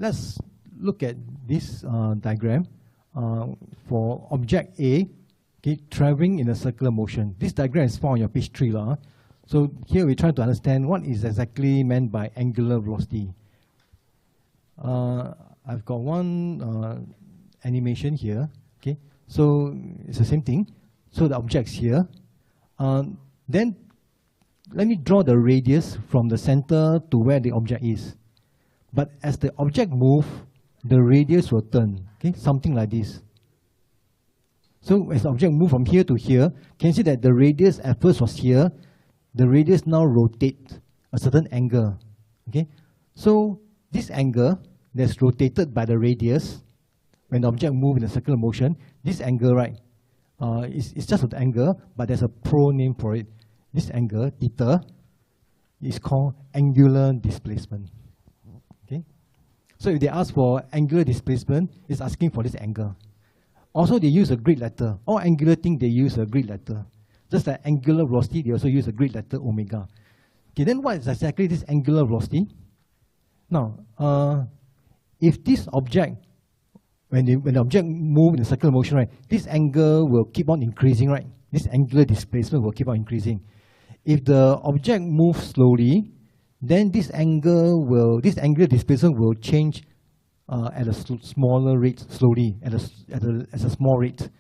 let's look at this diagram for object A, okay, traveling in a circular motion. This diagram is found on your page 3. So here we try to understand what is exactly meant by angular velocity. I've got one animation here. Okay, so it's the same thing. So the object's here. Then let me draw the radius from the center to where the object is. But as the object moves, the radius will turn. Okay, something like this. So as the object moves from here to here, can you see that the radius at first was here? The radius now rotates a certain angle. Okay, so this angle that's rotated by the radius, when the object moves in a circular motion, this angle, right, it's just an angle, but there's a pro name for it. This angle, theta, is called angular displacement. Okay, so if they ask for angular displacement, it's asking for this angle. Also, they use a Greek letter. All angular things, they use a Greek letter. Just like angular velocity, they also use a Greek letter omega. Okay, then what is exactly this angular velocity? Now, if this object, when the object moves in a circular motion, right, this angle will keep on increasing, right? This angular displacement will keep on increasing. If the object moves slowly, then this angular displacement will change at a smaller rate, slowly, at a small rate.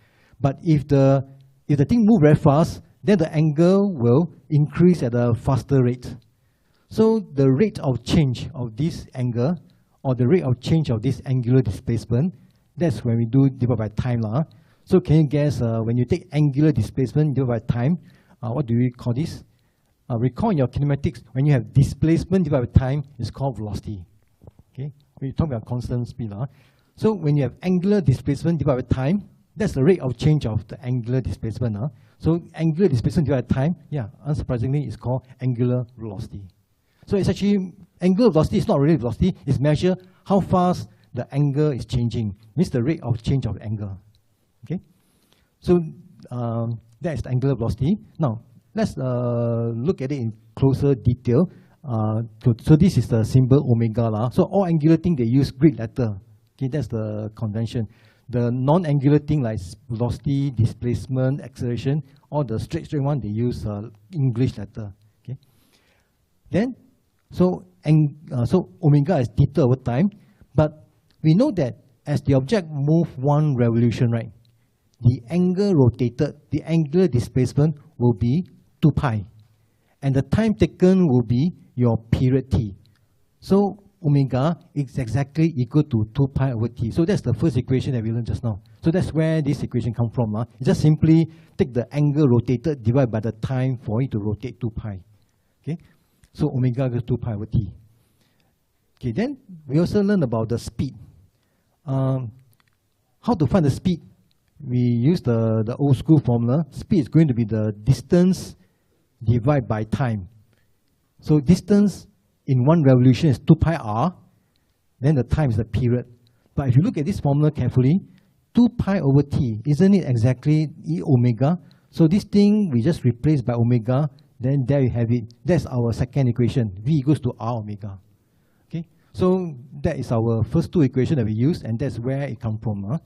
But if the thing moves very fast, then the angle will increase at a faster rate. So the rate of change of this angle, or the rate of change of this angular displacement, that's when we do divided by time. So can you guess, when you take angular displacement divided by time, what do we call this? Recall in your kinematics, when you have displacement divided by time, it's called velocity. Okay, we talk about constant speed. So when you have angular displacement divided by time, that's the rate of change of the angular displacement. So angular displacement divided by time, yeah, unsurprisingly, it's called angular velocity. So it's actually, angular velocity is not really velocity, it's measure how fast the angle is changing, means the rate of change of the angle. Okay, so that is the angular velocity. Now, let's look at it in closer detail. So this is the symbol omega. So all angular things, they use Greek letter. Okay, that's the convention. The non-angular thing like velocity, displacement, acceleration, all the straight one, they use English letter. Okay. Then, so omega is theta over time, but we know that as the object moves one revolution, right, the angle rotated, the angular displacement will be 2 pi. And the time taken will be your period t. So omega is exactly equal to 2 pi over t. So that's the first equation that we learned just now. So that's where this equation comes from. You just simply take the angle rotated divided by the time for it to rotate 2 pi. Okay? So omega equals 2 pi over t. Okay, then we also learned about the speed. How to find the speed? We use the old school formula. Speed is going to be the distance divided by time. So distance in one revolution is 2 pi r, then the time is the period. But if you look at this formula carefully, 2 pi over t, isn't it exactly E omega? So this thing we just replace by omega, then there you have it. That's our second equation, V equals to R omega. Okay, so that is our first two equations that we use, and that's where it comes from.